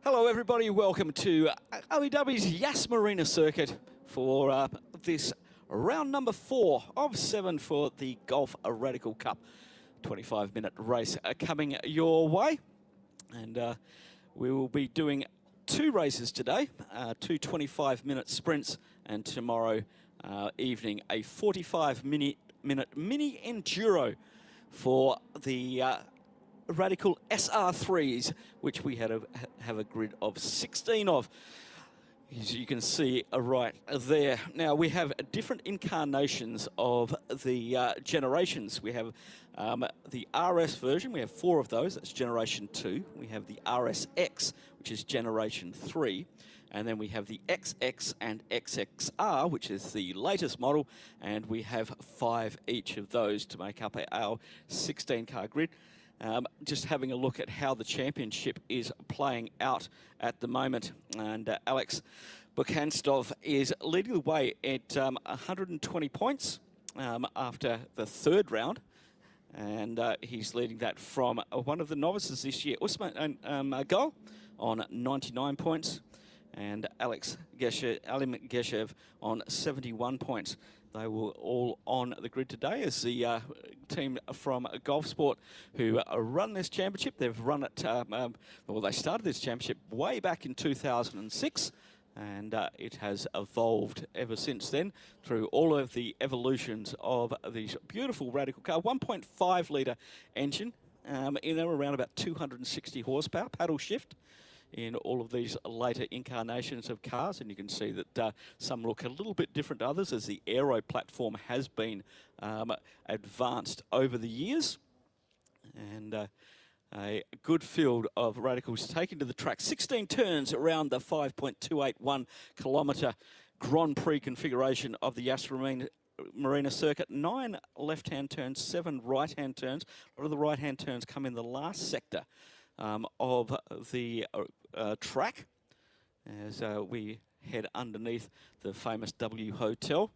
Hello everybody, welcome to OEW's Yas Marina circuit for this round number 4 of 7 for the Golf Radical Cup. 25-minute race coming your way. And we will be doing 2 races today, 2 25-minute sprints, and tomorrow evening a 45-minute mini enduro for the Radical SR3s, which we have a grid of 16 of, as you can see right there. Now, we have different incarnations of the generations. We have the RS version. We have 4 of those. That's Generation 2. We have the RSX, which is Generation 3. And then we have the XX and XXR, which is the latest model. And we have 5 each of those to make up our 16-car grid. Just having a look at how the championship is playing out at the moment. And Alex Bukhanstov is leading the way at 120 points after the 3rd round. And he's leading that from one of the novices this year, Usman Gal, on 99 points. And Alim Geshev on 71 points. They were all on the grid today as the team from Golf Sport who run this championship. They've run it, well, they started this championship way back in 2006, and it has evolved ever since then through all of the evolutions of these beautiful Radical car. 1.5 litre engine in around about 260 horsepower, paddle shift, in all of these later incarnations of cars. And you can see that some look a little bit different to others as the aero platform has been advanced over the years. And a good field of Radicals taken to the track. 16 turns around the 5.281 kilometre Grand Prix configuration of the Yas Marina circuit. 9 left-hand turns, 7 right-hand turns. A lot of the right-hand turns come in the last sector of the track as we head underneath the famous W Hotel.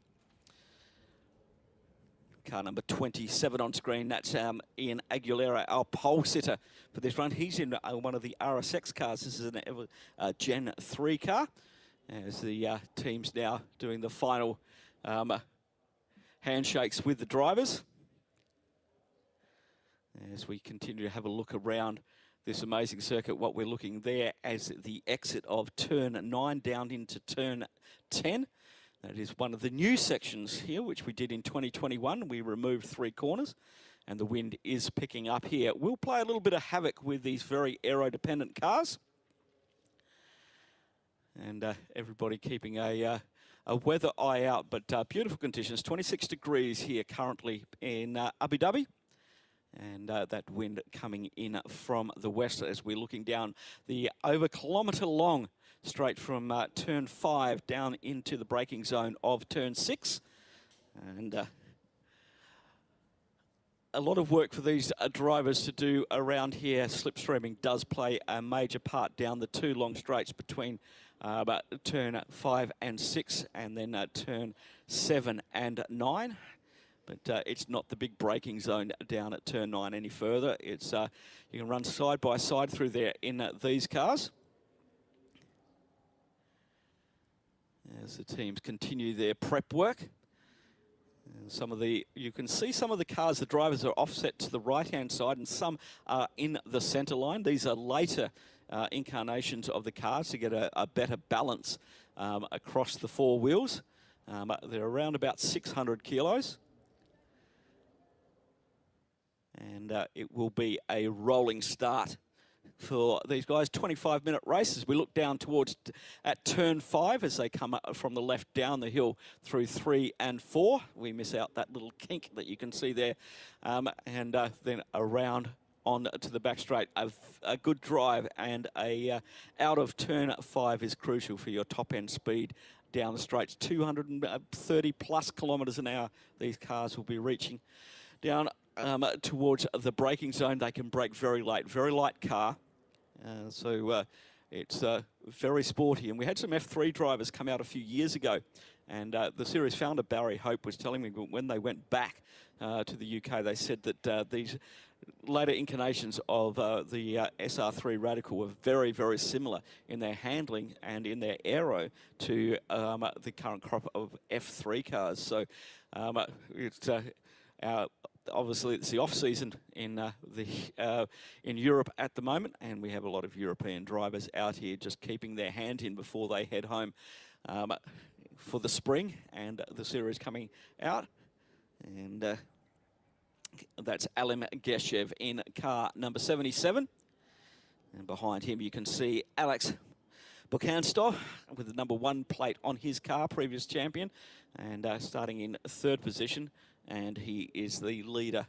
Car number 27 on screen, that's Ian Aguilera, our pole sitter for this run. He's in one of the RSX cars. This is a Gen 3 car, as the team's now doing the final handshakes with the drivers. As we continue to have a look around this amazing circuit, what we're looking there as the exit of turn 9 down into turn 10. That is one of the new sections here, which we did in 2021. We removed 3 corners, and the wind is picking up here. We'll play a little bit of havoc with these very aero-dependent cars. And everybody keeping a weather eye out, but beautiful conditions. 26 degrees here currently in Abu Dhabi. And that wind coming in from the west as we're looking down the over kilometre long straight from turn 5 down into the braking zone of turn 6. And a lot of work for these drivers to do around here. Slipstreaming does play a major part down the 2 long straights between turn 5 and 6, and then turn 7 and 9. But it's not the big braking zone down at turn 9 any further. It's you can run side by side through there in these cars. As the teams continue their prep work. And you can see some of the cars, the drivers are offset to the right-hand side, and some are in the centre line. These are later incarnations of the cars to get a better balance across the 4 wheels. They're around about 600 kilos. And it will be a rolling start for these guys. 25-minute races. We look down towards at turn 5 as they come up from the left down the hill through 3 and 4. We miss out that little kink that you can see there. And then around on to the back straight. A good drive and out of turn 5 is crucial for your top-end speed down the straights. 230 plus kilometres an hour these cars will be reaching. Down towards the braking zone, they can brake very late. Very light car. So it's very sporty. And we had some F3 drivers come out a few years ago, and the series founder, Barry Hope, was telling me when they went back to the UK, they said that these later incarnations of the SR3 Radical were very, very similar in their handling and in their aero to the current crop of F3 cars. So it's obviously it's the off season in in Europe at the moment, and we have a lot of European drivers out here just keeping their hand in before they head home for the spring and the series coming out. And that's Alim Geshev in car number 77. And behind him you can see Alex Bukanstov with the number 1 plate on his car, previous champion, and starting in 3rd position. And he is the leader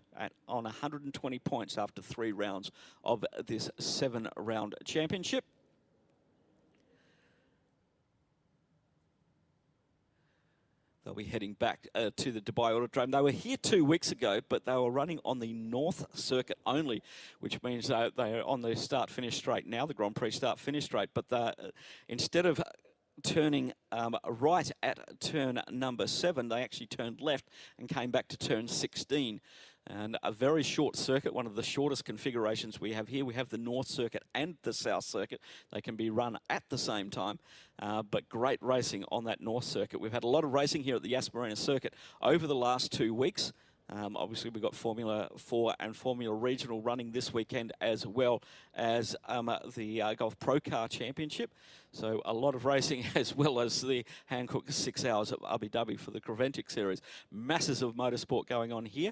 on 120 points after 3 rounds of this 7-round championship. They'll be heading back to the Dubai Autodrome. They were here 2 weeks ago, but they were running on the North Circuit only, which means they are on the start-finish straight now, the Grand Prix start-finish straight. But instead of turning right at turn number 7, they actually turned left and came back to turn 16. And a very short circuit, one of the shortest configurations we have here. We have the North Circuit and the South Circuit. They can be run at the same time, but great racing on that North Circuit. We've had a lot of racing here at the Yas Marina circuit over the last 2 weeks. Obviously, we've got Formula 4 and Formula Regional running this weekend, as well as the Golf Pro Car Championship. So a lot of racing, as well as the Hankook 6 hours at Abu Dhabi for the Creventic Series. Masses of motorsport going on here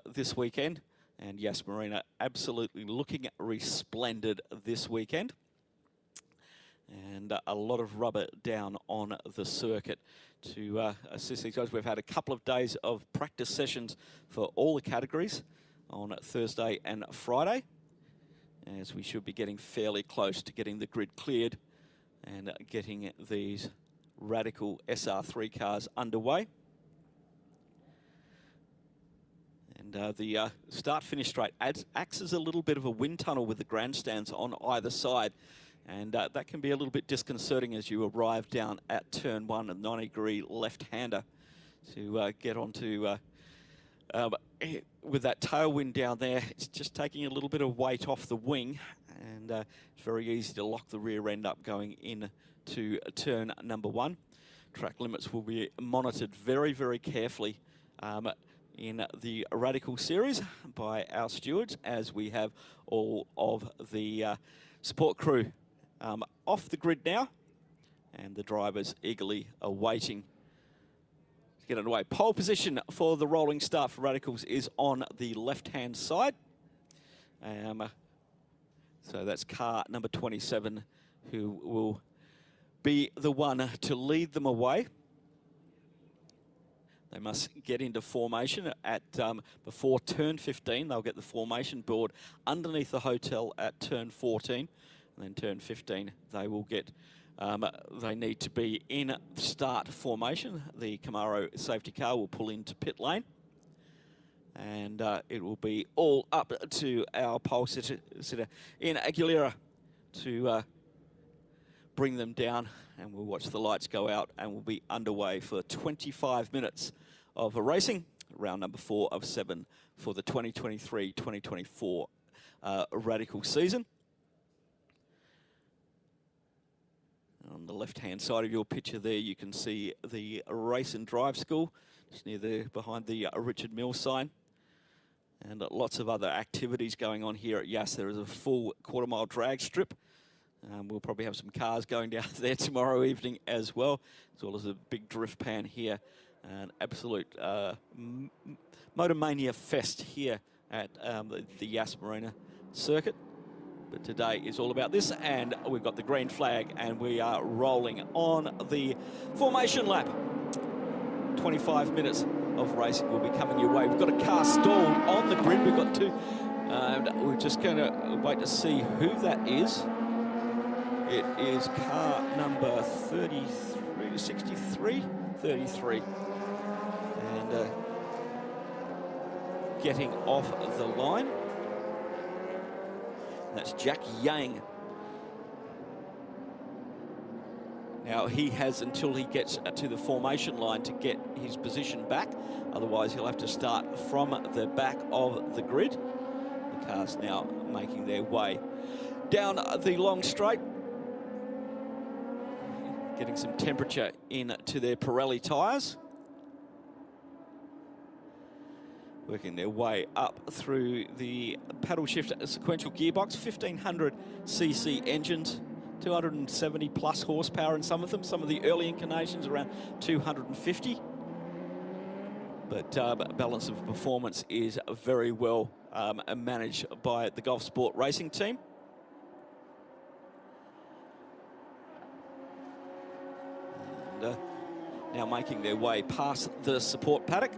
this weekend. And Yas Marina absolutely looking resplendent this weekend. And a lot of rubber down on the circuit to assist these guys. We've had a couple of days of practice sessions for all the categories on Thursday and Friday, as we should be getting fairly close to getting the grid cleared and getting these Radical SR3 cars underway. And the start-finish straight acts as a little bit of a wind tunnel with the grandstands on either side. And that can be a little bit disconcerting as you arrive down at turn 1, a 90-degree left-hander, to get onto, with that tailwind down there, it's just taking a little bit of weight off the wing, and it's very easy to lock the rear end up going into turn number 1. Track limits will be monitored very, very carefully in the Radical Series by our stewards, as we have all of the support crew off the grid now, and the drivers eagerly awaiting to get underway. Pole position for the rolling start for Radicals is on the left-hand side. So that's car number 27, who will be the one to lead them away. They must get into formation at before turn 15. They'll get the formation board underneath the hotel at turn 14. And then turn 15, they will get, they need to be in start formation. The Camaro safety car will pull into pit lane. And it will be all up to our pole sitter in Aguilera to bring them down. And we'll watch the lights go out, and we'll be underway for 25 minutes of racing, round number 4 of 7 for the 2023-2024 Radical season. On the left-hand side of your picture there, you can see the Race and Drive School, just near the, behind the Richard Mills sign. And lots of other activities going on here at Yas. There is a full quarter-mile drag strip. We'll probably have some cars going down there tomorrow evening as well, as well as a big drift pan here. An absolute Motor Mania fest here at the Yas Marina circuit. But today is all about this, and we've got the green flag, and we are rolling on the formation lap. 25 minutes of racing will be coming your way. We've got a car stalled on the grid. We've got two, and we're just going to wait to see who that is. It is car number 33, and getting off the line. That's Jack Yang Now, he has until he gets to the formation line to get his position back. Otherwise, he'll have to start from the back of the grid. The cars now making their way down the long straight, getting some temperature into their Pirelli tyres. Working their way up through the paddle shift sequential gearbox, 1500cc engines, 270 plus horsepower in some of them. Some of the early incarnations around 250. But balance of performance is very well managed by the Golf Sport Racing team. And now making their way past the support paddock.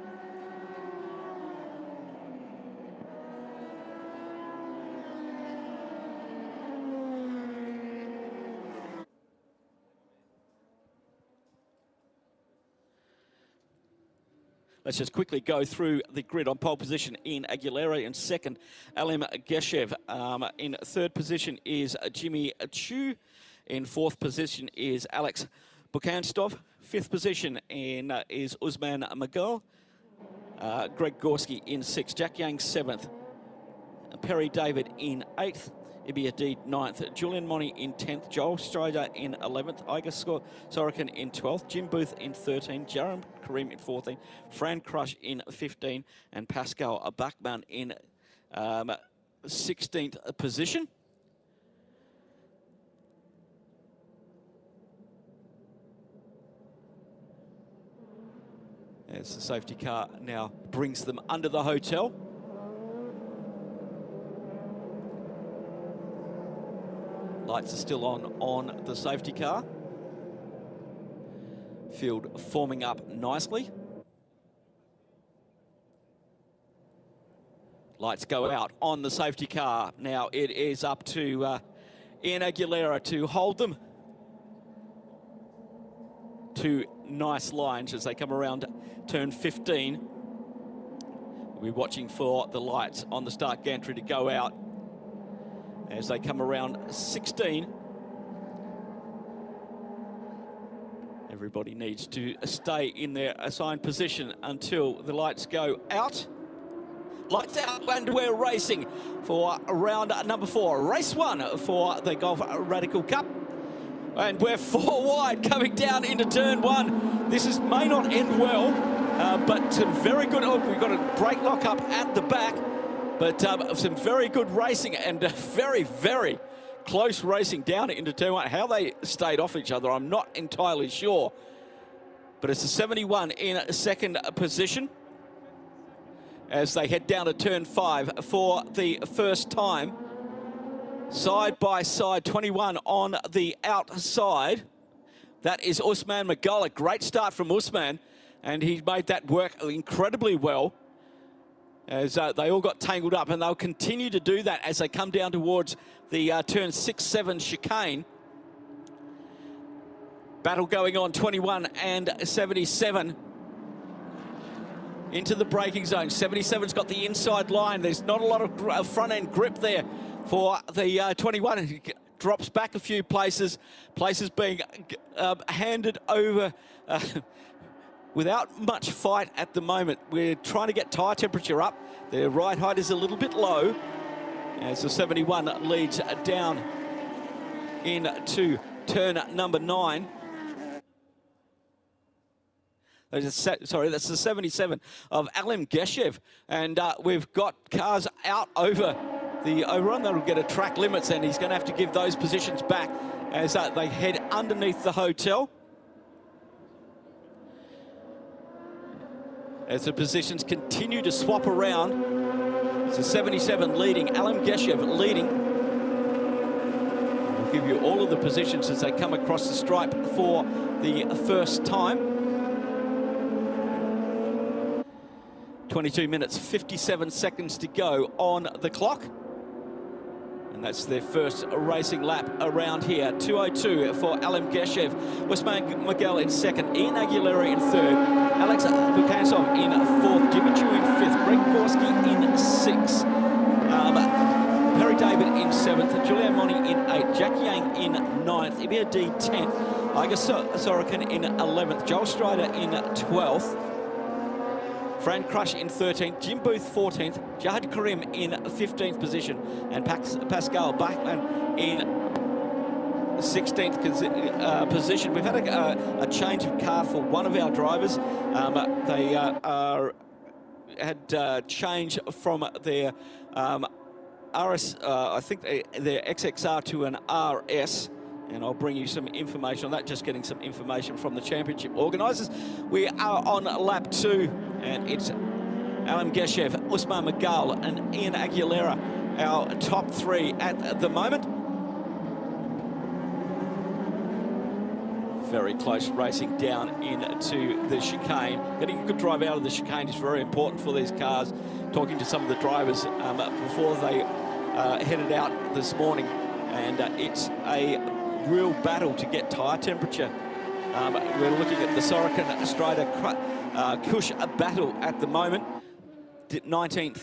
Let's just quickly go through the grid. On pole position, Ian Aguilera. In second, Alim Geshev. In third position is Jimmy Chu. In fourth position is Alex Bukanstov. Fifth position is Usman Magal. Greg Gorski in sixth. Jack Yang seventh. Perry David in eighth. Ibi Adid 9th, Julian Monty in 10th, Joel Strider in 11th, Iga Sorokin in 12th, Jim Booth in 13th, Jaram Kareem in 14th, Fran Crush in 15th, and Pascal Bachmann in 16th position. As the safety car now brings them under the hotel. Lights are still on the safety car. Field forming up nicely. Lights go out on the safety car. Now it is up to Ian Aguilera to hold them. Two nice lines as they come around turn 15. We'll be watching for the lights on the start gantry to go out as they come around 16. Everybody needs to stay in their assigned position until the lights go out. Lights out, and we're racing for round number 4. Race 1 for the Golf Radical Cup. And we're 4 wide coming down into turn 1. This may not end well, but some very good, we've got a brake lock up at the back. But some very good racing and very, very close racing down into turn 1. How they stayed off each other, I'm not entirely sure. But it's a 71 in second position as they head down to turn 5 for the first time. Side by side, 21 on the outside. That is Usman Magal. A great start from Usman, and he made that work incredibly well. As they all got tangled up, and they'll continue to do that as they come down towards the turn 6-7 chicane. Battle going on, 21 and 77. Into the braking zone. 77's got the inside line. There's not a lot of front-end grip there for the 21. It drops back a few places. Places being handed over without much fight at the moment. We're trying to get tyre temperature up. The ride height is a little bit low as the 71 leads down into turn number 9. Sorry, that's the 77 of Alim Geshev. And we've got cars out over the overrun. That'll get a track limits, and he's going to have to give those positions back as they head underneath the hotel. As the positions continue to swap around, it's a 77 leading, Alim Geshev leading. We'll give you all of the positions as they come across the stripe for the first time. 22 minutes, 57 seconds to go on the clock. And that's their first racing lap around here. 2:02 for Alim Geshev. Usman Magal in second. Ian Aguilera in third. Alex Bukansov in fourth. Jimmy Chu in fifth. Greg Gorski in sixth. Perry David in 7th, Julian Monty in 8th, Jack Yang in 9th, Ibia D 10th, Iga Sorokin in 11th, Joel Strider in 12th, Fran Crush in 13th, Jim Booth 14th, Jahad Karim in 15th position, and Pascal Bachmann in 16th position. We've had a change of car for one of our drivers. They had change from their RS, I think their XXR to an RS. And I'll bring you some information on that, just getting some information from the championship organisers. We are on lap 2, and it's Alan Geshev, Usman Magal, and Ian Aguilera, our top 3 at the moment. Very close racing down into the chicane. Getting a good drive out of the chicane is very important for these cars. Talking to some of the drivers before they headed out this morning, and it's a real battle to get tyre temperature. We're looking at the Sorokin Strider Kush battle at the moment. 19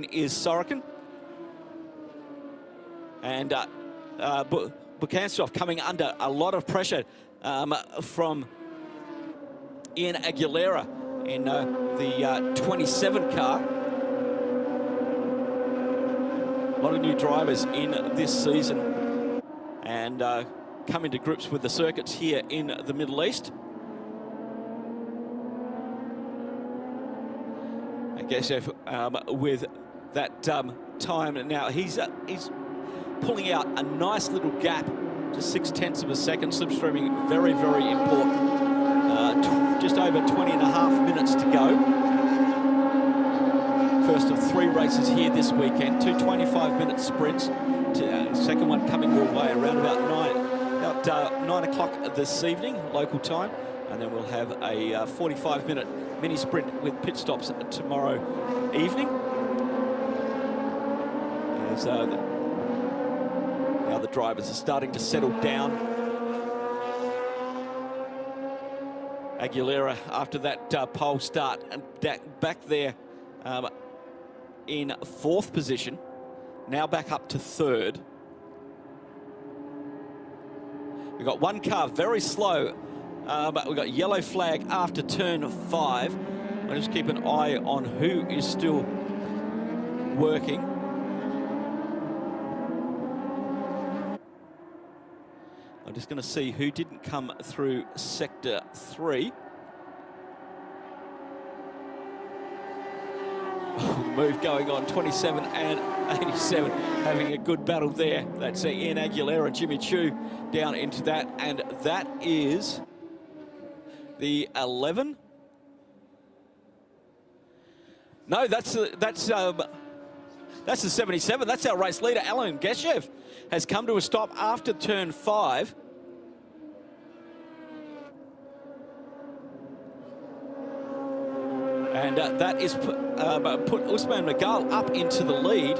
is Sorokin, and Bukanstov coming under a lot of pressure from Ian Aguilera in the 27 car. A lot of new drivers in this season, and coming to grips with the circuits here in the Middle East. I guess if with that time now, he's pulling out a nice little gap, just 0.6 of a second, slipstreaming, very, very important. Just over 20.5 minutes to go. First of 3 races here this weekend, 2 25-minute sprints. Second one coming your way around about 9 o'clock this evening, local time. And then we'll have a 45-minute mini sprint with pit stops tomorrow evening. As now the drivers are starting to settle down. Aguilera, after that pole start, and back there in 4th position, now back up to 3rd. We've got one car very slow, but we've got yellow flag after turn 5. I'll just keep an eye on who is still working. I'm just going to see who didn't come through sector 3. Move going on, 27 and 87, having a good battle there. That's Ian Aguilera, Jimmy Chu down into that, and that is the 11. No, that's the 77. That's our race leader, Alan Geshev, has come to a stop after turn 5. And that is put Usman Magal up into the lead.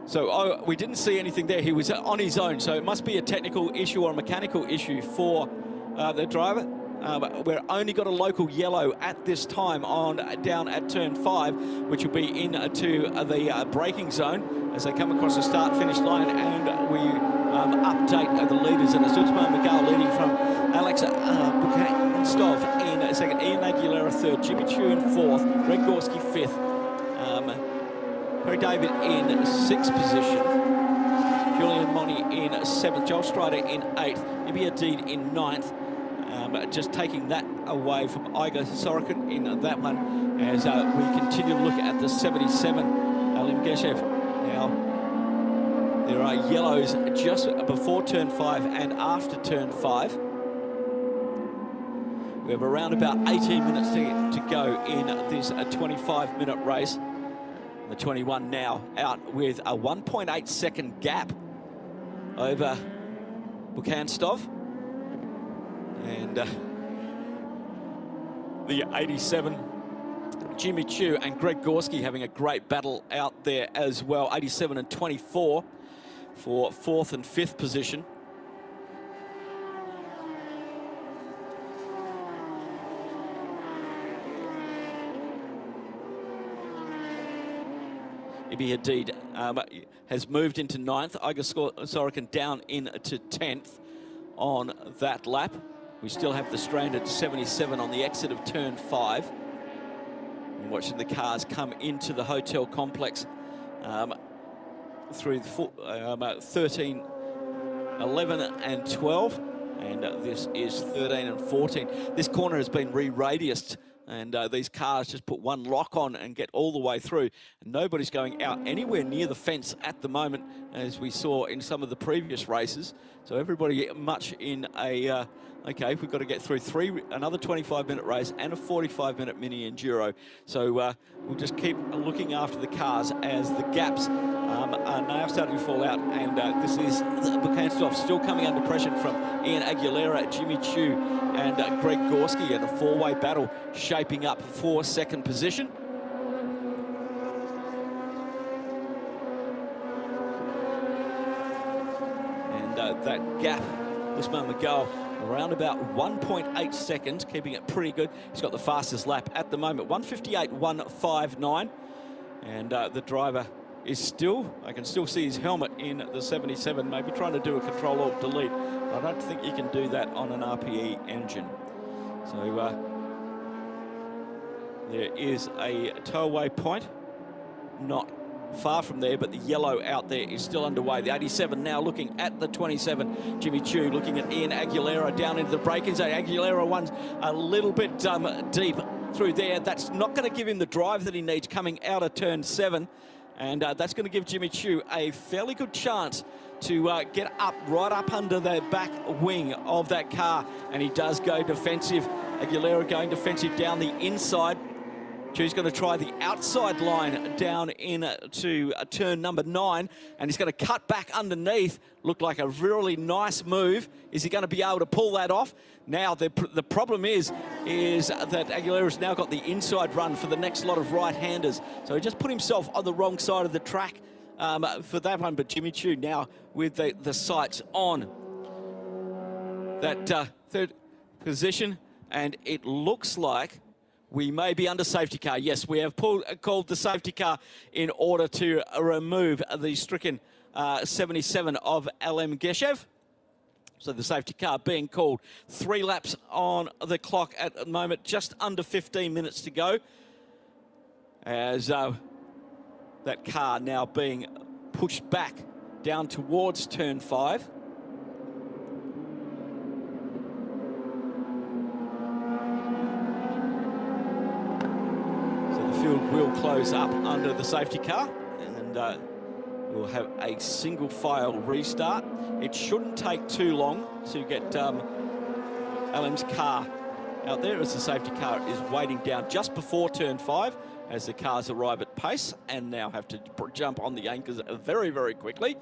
So we didn't see anything there. He was on his own, so it must be a technical issue or a mechanical issue for the driver. We're only got a local yellow at this time down at turn 5, which will be into the braking zone as they come across the start-finish line, and we update the leaders. And it's Usman Magal leading from Alex Bukanstov in 2nd, Ian Aguilera 3rd, Jimmy Chu in 4th, Greg Gorski 5th, Harry David in 6th position, Julian Monty in 7th, Joel Strider in 8th, Ibia Deed in 9th. Just taking that away from Iga Sorokin in that one, as we continue to look at the 77, Alim Geshev. Now, there are yellows just before turn 5 and after turn 5. We have around about 18 minutes to go in this 25-minute race. The 21 now out with a 1.8 second gap over Bukanstov. And the 87, Jimmy Chu and Greg Gorski having a great battle out there as well. 87 and 24 for 4th and 5th position. Ibi Hadid has moved into 9th. Iga Sorokin down into 10th on that lap. We still have the stranded 77 on the exit of turn 5. And watching the cars come into the hotel complex through 13, 11 and 12. And this is 13 and 14. This corner has been re-radiused, and these cars just put one lock on and get all the way through. And nobody's going out anywhere near the fence at the moment, as we saw in some of the previous races. So everybody much in a, okay, we've got to get through another 25-minute race and a 45-minute mini enduro. So we'll just keep looking after the cars as the gaps are now starting to fall out. And this is Buchanan still coming under pressure from Ian Aguilera, Jimmy Chu, and Greg Gorski, and a four-way battle shaping up for second position. And that gap this moment ago, around about 1.8 seconds, keeping it pretty good. He's got the fastest lap at the moment, 1:58.159. And the driver is still, I can still see his helmet in the 77, maybe trying to do a Control-Alt-Delete. I don't think you can do that on an RPE engine. So there is a tow-away point, not far from there, but the yellow out there is still underway. The 87 now looking at the 27. Jimmy Chu looking at Ian Aguilera down into the braking zone. Aguilera one's a little bit deep through there. That's not going to give him the drive that he needs coming out of turn 7. And that's going to give Jimmy Chu a fairly good chance to get up, right up under the back wing of that car. And he does go defensive. Aguilera going defensive down the inside. Chu's going to try the outside line down into turn number 9, and he's going to cut back underneath. Looked like a really nice move. Is he going to be able to pull that off? Now, the problem is that Aguilera's now got the inside run for the next lot of right-handers. So he just put himself on the wrong side of the track for that one. But Jimmy Chu now with the sights on that third position, and it looks like we may be under safety car. Yes, we have called the safety car in order to remove the stricken 77 of LM Geshev. So the safety car being called. 3 laps on the clock at the moment, just under 15 minutes to go. As that car now being pushed back down towards turn 5. Will close up under the safety car, and we'll have a single file restart. It shouldn't take too long to get LM's car out there, as the safety car is waiting down just before turn 5 as the cars arrive at pace and now have to jump on the anchors very, very quickly.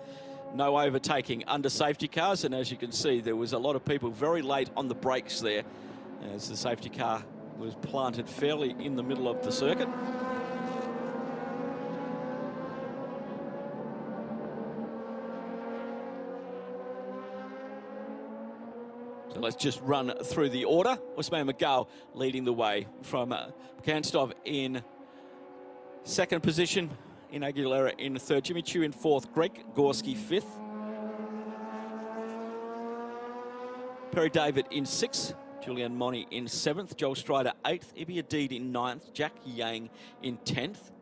No overtaking under safety cars, and as you can see, there was a lot of people very late on the brakes there as the safety car was planted fairly in the middle of the circuit. So let's just run through the order. Usman McGill leading the way from Kanstov in 2nd position, in Aguilera in 3rd, Jimmy Chu in 4th, Greg Gorski 5th, Perry David in 6th, Julian Moni in 7th, Joel Strider 8th, Ibi Hadid in 9th, Jack Yang in 10th,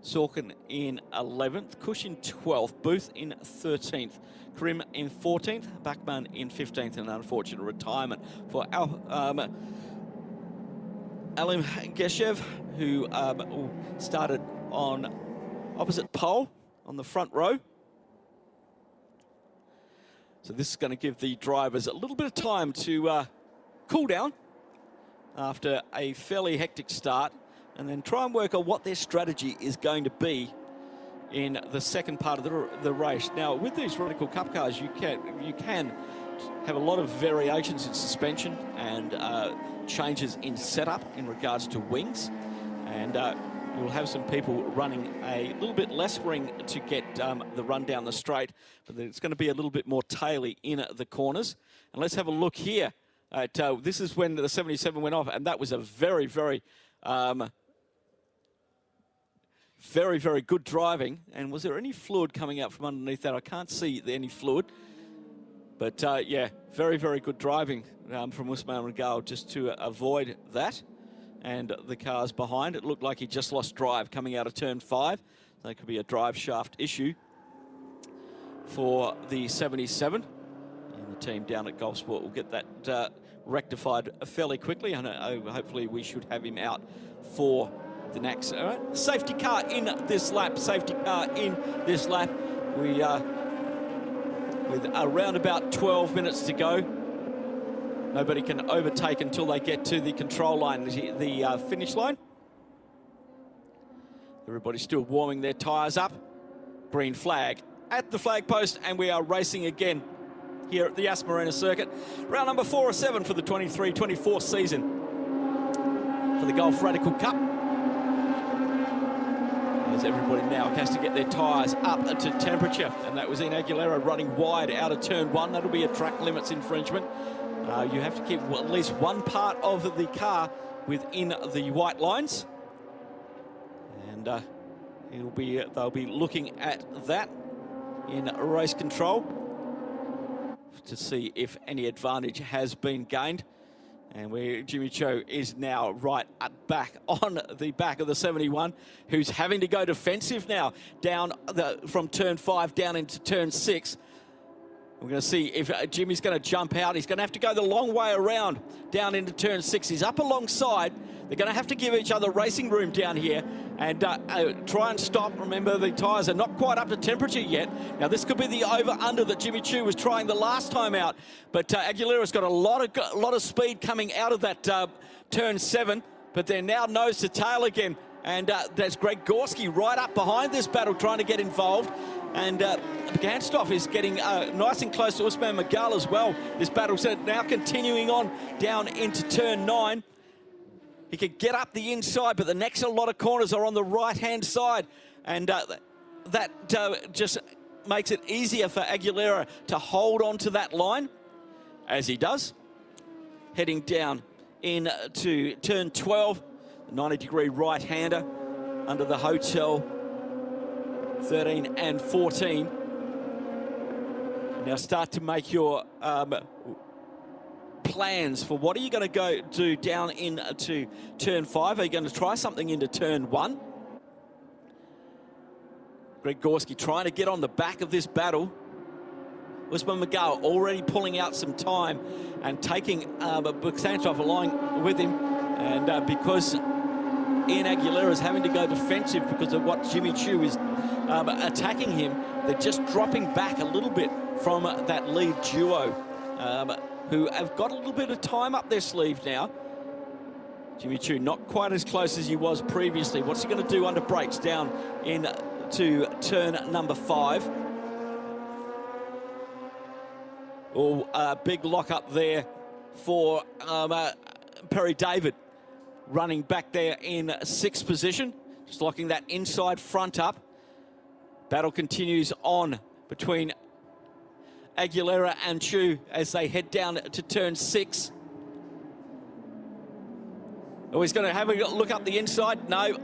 Sorkin in 11th, Cush in 12th, Booth in 13th, Krim in 14th, Bachman in 15th, and an unfortunate retirement for Alim Geshev, who started on opposite pole on the front row. So this is going to give the drivers a little bit of time to cool down after a fairly hectic start, and then try and work on what their strategy is going to be in the second part of the race. Now, with these Radical Cup cars, you can have a lot of variations in suspension and changes in setup in regards to wings, and we'll have some people running a little bit less ring to get the run down the straight, but it's going to be a little bit more taily in the corners. And let's have a look here at this is when the 77 went off, and that was a very, very Very, very good driving. And was there any fluid coming out from underneath that? I can't see any fluid. But yeah, very, very good driving from Yas Marina just to avoid that. And the cars behind, it looked like he just lost drive coming out of turn 5. That could be a drive shaft issue for the 77. And the team down at Golf Sport will get that rectified fairly quickly. And hopefully we should have him out for the next. All right. Safety car in this lap. Safety car in this lap. We with around about 12 minutes to go. Nobody can overtake until they get to the control line, the finish line. Everybody's still warming their tyres up. Green flag at the flag post, and we are racing again here at the Yas Marina circuit. Round number 4 or 7 for the 23-24 season for the Golf Radical Cup. As everybody now has to get their tyres up to temperature, and that was in Aguilera running wide out of turn 1. That'll be a track limits infringement. You have to keep at least one part of the car within the white lines. And they'll be looking at that in race control to see if any advantage has been gained. And where Jimmy Cho is now right back on the back of the 71, who's having to go defensive now down from turn 5 down into turn 6. We're going to see if Jimmy's going to jump out. He's going to have to go the long way around down into turn 6. He's up alongside. They're going to have to give each other racing room down here and try and stop. Remember, the tyres are not quite up to temperature yet. Now, this could be the over-under that Jimmy Chu was trying the last time out. But Aguilera's got a lot of speed coming out of that turn 7. But they're now nose to tail again. And there's Greg Gorski right up behind this battle trying to get involved. And Ganstoff is getting nice and close to Yas Marina as well. This battle's now continuing on down into turn 9. He could get up the inside, but the next lot of corners are on the right-hand side. And that just makes it easier for Aguilera to hold on to that line, as he does. Heading down into turn 12, the 90-degree right-hander under the hotel. 13 and 14. Now start to make your plans for what are you going to go do down into turn 5. Are you going to try something into turn 1? Greg Gorski trying to get on the back of this battle. Yas Marina already pulling out some time and taking Buxantov along with him. And because Ian Aguilera is having to go defensive because of what Jimmy Chu is attacking him, they're just dropping back a little bit from that lead duo, who have got a little bit of time up their sleeve now. Jimmy Chu not quite as close as he was previously. What's he going to do under brakes down into turn number 5? Oh, a big lock up there for Perry David, running back there in 6th position, just locking that inside front up. Battle continues on between Aguilera and Chu as they head down to turn 6. Oh, he's going to have a look up the inside. No.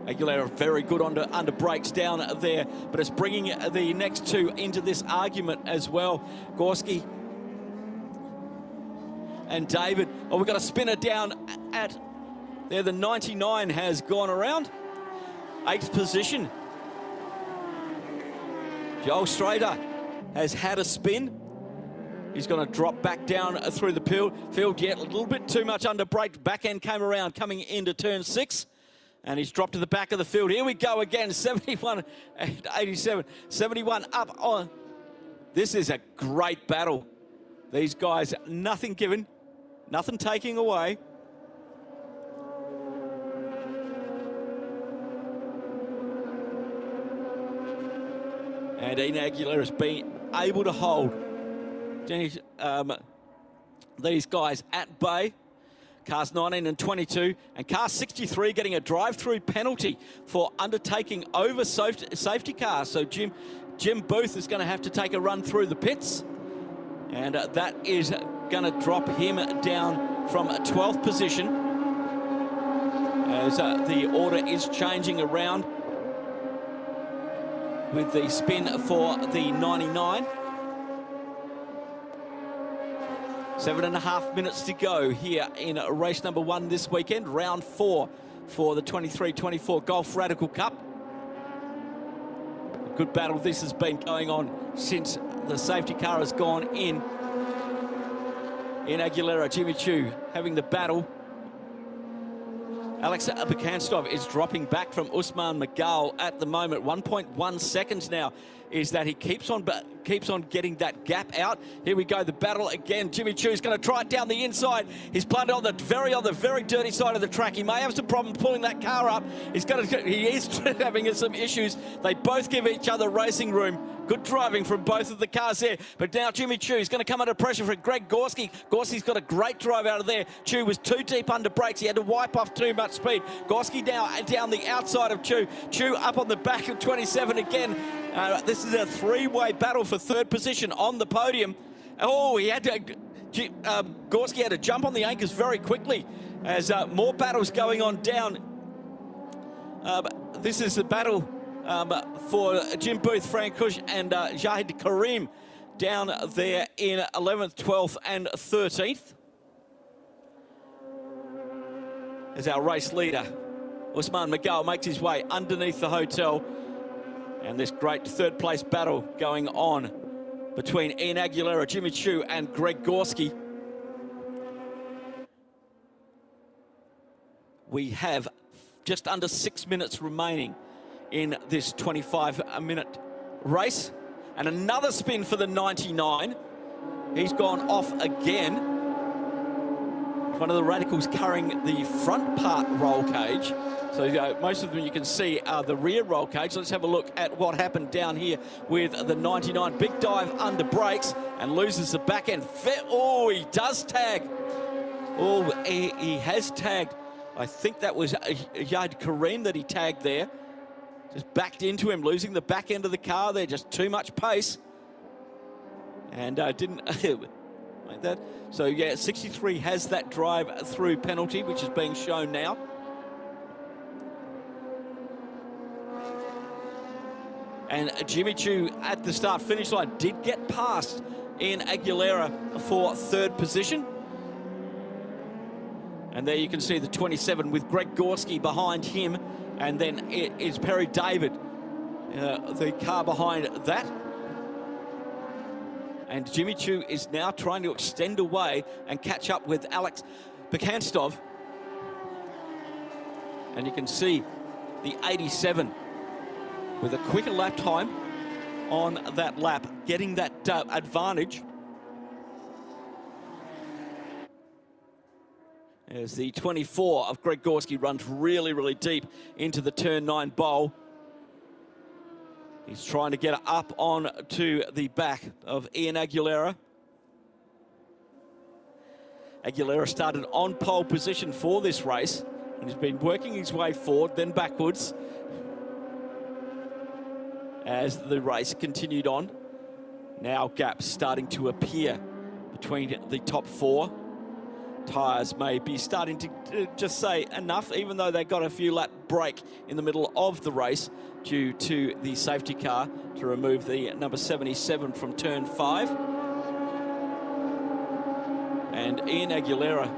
Aguilera very good under brakes down there, but it's bringing the next two into this argument as well. Gorski and David. Oh, we've got a spinner down at there. The 99 has gone around. 8th position. Joel Strader has had a spin. He's going to drop back down through the field yet. A little bit too much under brake. Back end came around coming into turn 6. And he's dropped to the back of the field. Here we go again, 71 and 87. 71 up on. This is a great battle. These guys, nothing given, nothing taking away. And Ian Aguilera has been able to hold these guys at bay. Cars 19 and 22, and car 63 getting a drive-through penalty for undertaking over safety cars. So Jim Booth is going to have to take a run through the pits, and that is going to drop him down from a 12th position as the order is changing around. with the spin for the 99. 7.5 minutes to go here in race number 1 this weekend, round 4 for the 23-24 Golf Radical Cup. A good battle this has been going on since the safety car has gone in. In Aguilera, Jimmy Choo having the battle. Alex Bekanstov is dropping back from Usman Magal at the moment. 1.1 seconds now is that he keeps on getting that gap out. Here we go, the battle again. Jimmy Choo's going to try it down the inside. He's planted on the very dirty side of the track. He may have some problem pulling that car up. He is having some issues. They both give each other racing room. Good driving from both of the cars there. But now Jimmy Choo is going to come under pressure for Greg Gorski. Gorski's got a great drive out of there. Choo was too deep under brakes. He had to wipe off too much speed. Gorski now down the outside of Choo. Choo up on the back of 27 again. This is a three-way battle for third position on the podium. Oh, he had to... Gorski had to jump on the anchors very quickly as more battles going on down. This is the battle for Jim Booth, Frank Kush and Jahid Karim down there in 11th, 12th and 13th. As our race leader, Usman Magal, makes his way underneath the hotel. And this great third place battle going on between Ian Aguilera, Jimmy Choo and Greg Gorski. We have just under 6 minutes remaining in this 25-minute race. And another spin for the 99. He's gone off again. One of the radicals carrying the front part roll cage. So most of them you can see are the rear roll cage. Let's have a look at what happened down here with the 99. Big dive under brakes and loses the back end. Oh, he does tag. Oh, he has tagged. I think that was Yad Kareem that he tagged there. Just backed into him, losing the back end of the car there. Just too much pace. And didn't like that. So yeah, 63 has that drive through penalty, which is being shown now. And Jimmy Choo at the start finish line did get past Ian Aguilera for third position. And there you can see the 27 with Greg Gorski behind him. And then it is Perry David, the car behind that. And Jimmy Choo is now trying to extend away and catch up with Alex Bekanstov. And you can see the 87 with a quicker lap time on that lap, getting that advantage. As the 24 of Greg Gorski runs really deep into the turn 9 bowl. He's trying to get up on to the back of Ian Aguilera. Aguilera started on pole position for this race and has been working his way forward, then backwards as the race continued on. Now gaps starting to appear between the top 4. Tyres may be starting to just say enough, even though they got a few lap break in the middle of the race due to the safety car to remove the number 77 from turn 5. And Ian Aguilera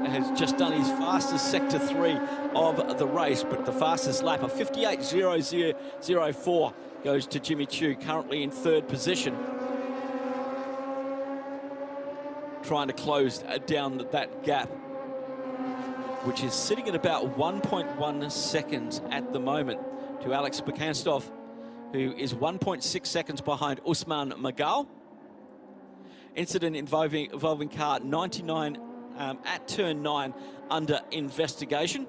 has just done his fastest sector 3 of the race, but the fastest lap of 58.0004 goes to Jimmy Choo, currently in third position. Trying to close down that gap, which is sitting at about 1.1 seconds at the moment to Alex Bekanstov, who is 1.6 seconds behind Usman Magal. Incident involving car 99 at turn 9 under investigation,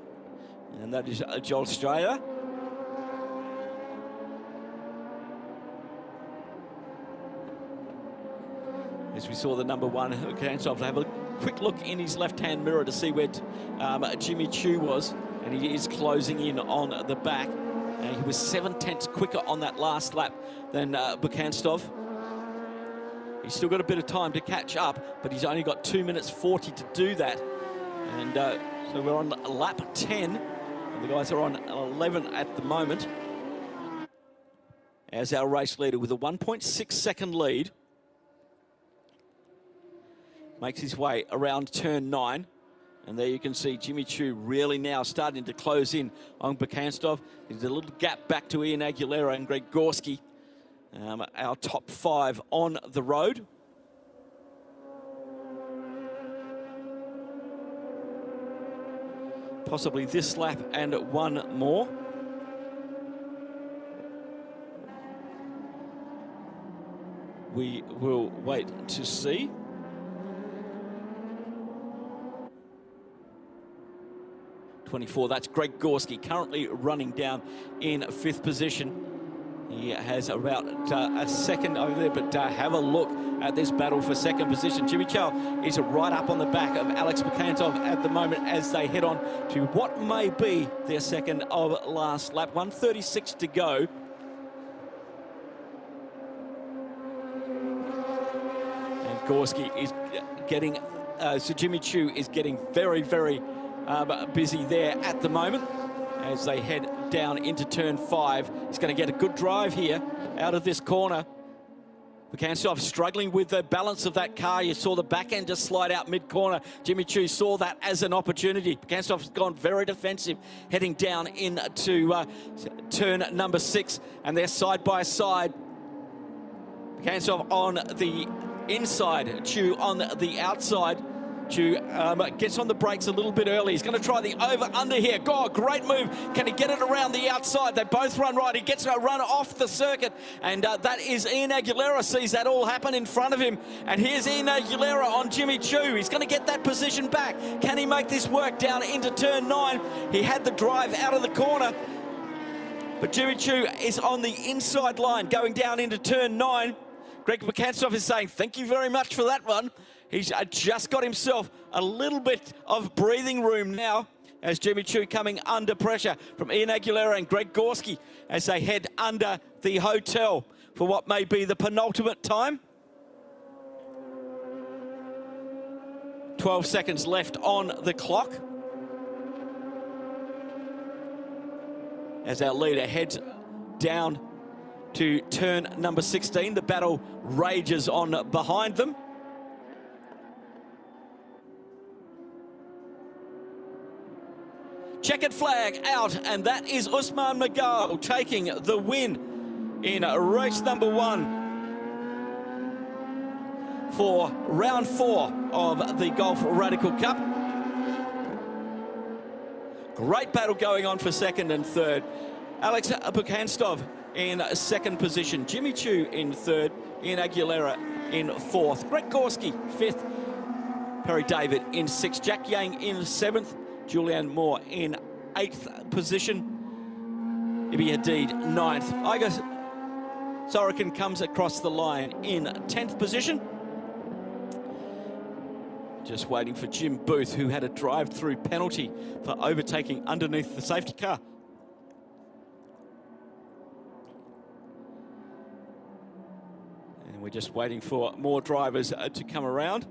and that is Joel Strader. As we saw the number 1, Bekanstov have a quick look in his left-hand mirror to see where Jimmy Choo was, and he is closing in on the back. And he was 7/10 quicker on that last lap than Bekanstov. He's still got a bit of time to catch up, but he's only got 2 minutes 40 to do that. And so we're on lap 10, and the guys are on 11 at the moment. as our race leader with a 1.6 second lead. Makes his way around turn 9. And there you can see Jimmy Choo really now starting to close in on Bukanstov. There's a little gap back to Ian Aguilera and Greg Gorski, our top 5 on the road. Possibly this lap and one more. We will wait to see. That's Greg Gorski, currently running down in 5th position. He has about a second over there, but have a look at this battle for 2nd position. Jimmy Chow is right up on the back of Alex Bukanstov at the moment as they head on to what may be their second of last lap. 1:36 to go. And Gorski is getting, so Jimmy Choo is getting very, very busy there at the moment as they head down into turn 5. He's going to get a good drive here out of this corner. Bukanstov struggling with the balance of that car. You saw the back end just slide out mid-corner. Jimmy Choo saw that as an opportunity. Bukanstov's gone very defensive, heading down into turn number 6, and they're side by side. Bukanstov on the inside, Choo on the outside. Choo gets on the brakes a little bit early. He's going to try the over-under here. God, great move. Can he get it around the outside? They both run right. He gets a run off the circuit. And that is Ian Aguilera. Sees that all happen in front of him. And here's Ian Aguilera on Jimmy Choo. He's going to get that position back. Can he make this work down into turn 9? He had the drive out of the corner. But Jimmy Choo is on the inside line going down into turn 9. Greg Bukanstov is saying, thank you very much for that one. He's just got himself a little bit of breathing room now as Jimmy Choo coming under pressure from Ian Aguilera and Greg Gorski as they head under the hotel for what may be the penultimate time. 12 seconds left on the clock as our leader heads down to turn number 16. The battle rages on behind them. Checkered flag out, and that is Usman Magal taking the win in race number 1 for round 4 of the Golf Radical Cup. Great battle going on for 2nd and 3rd. Alex Bukanstov in 2nd position, Jimmy Choo in 3rd, Ian Aguilera in 4th, Greg Gorski 5th, Perry David in 6th, Jack Yang in 7th, Julianne Moore in 8th position, Ibi Hadid 9th. Iga Sorokin comes across the line in 10th position. Just waiting for Jim Booth, who had a drive-through penalty for overtaking underneath the safety car. And we're just waiting for more drivers to come around.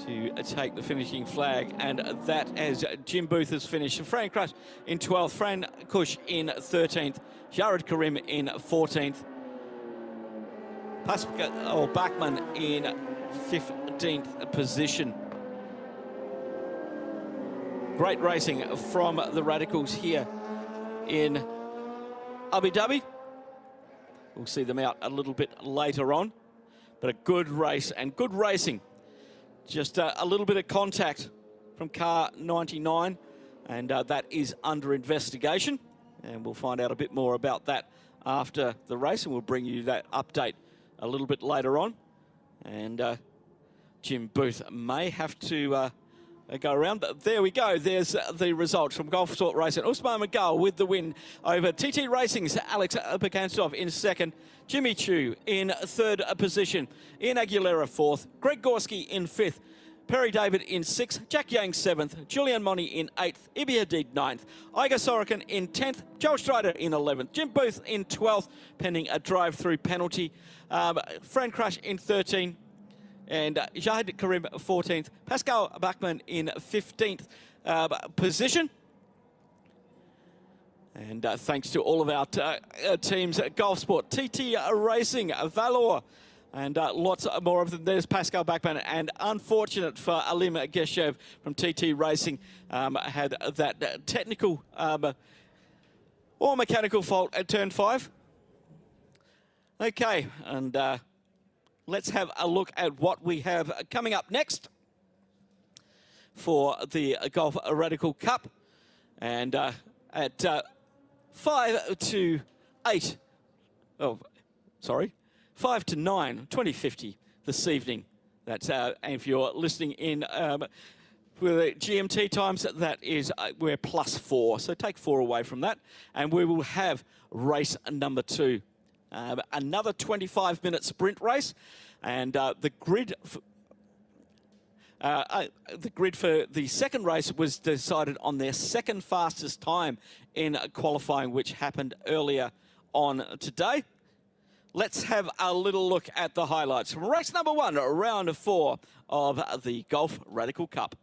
To take the finishing flag, and that as Jim Booth has finished. Fran Crush in 12th, Fran Kush in 13th, Jared Karim in 14th, Pascal Bachmann in 15th position. Great racing from the Radicals here in Abu Dhabi. We'll see them out a little bit later on, but a good race and good racing. Just a little bit of contact from car 99, and that is under investigation. And we'll find out a bit more about that after the race, and we'll bring you that update a little bit later on. And Jim Booth may have to go around. But there we go. There's the results from Golf Sport Racing. Usman Magal with the win over TT Racing's Alex Bukanstov in 2nd. Jimmy Choo in 3rd position. Ian Aguilera 4th. Greg Gorski in 5th. Perry David in 6th. Jack Yang 7th. Julian Money in 8th. Ibi Hadid 9th. Iga Sorokin in 10th. Joel Strider in 11th. Jim Booth in 12th, pending a drive-through penalty. Fran Crush in 13th. and Jahid Karim 14th. Pascal Bachmann in 15th position. And thanks to all of our teams at Golf Sport, TT Racing, Valor, and lots more of them. There's Pascal Bachmann, and unfortunate for Alim Geshev from TT Racing, had that technical or mechanical fault at turn 5. Okay, and let's have a look at what we have coming up next for the Golf Radical Cup. And at 5 to 8, oh, sorry, 5 to 9, 2050 this evening. That's, and if you're listening in with the GMT times, that is, we're +4. So take 4 away from that, and we will have race number 2. Another 25-minute sprint race, and the grid for the second race was decided on their second fastest time in qualifying, which happened earlier on today. Let's have a little look at the highlights from race number 1, round 4 of the Golf Radical Cup.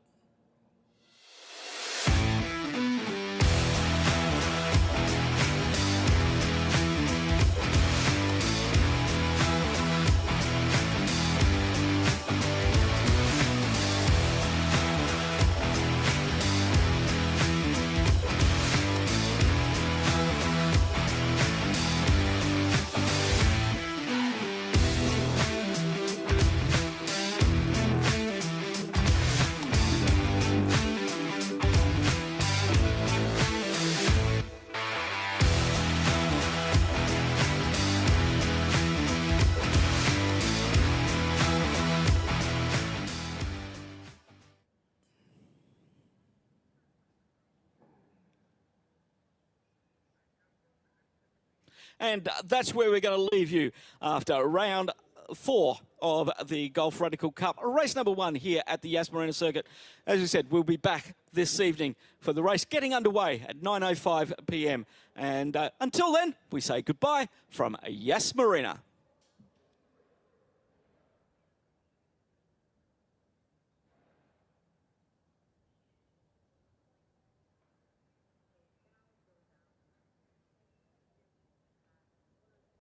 And that's where we're going to leave you after round 4 of the Golf Radical Cup. Race number 1 here at the Yas Marina circuit. As we said, we'll be back this evening for the race getting underway at 9:05 p.m. And until then, we say goodbye from Yas Marina.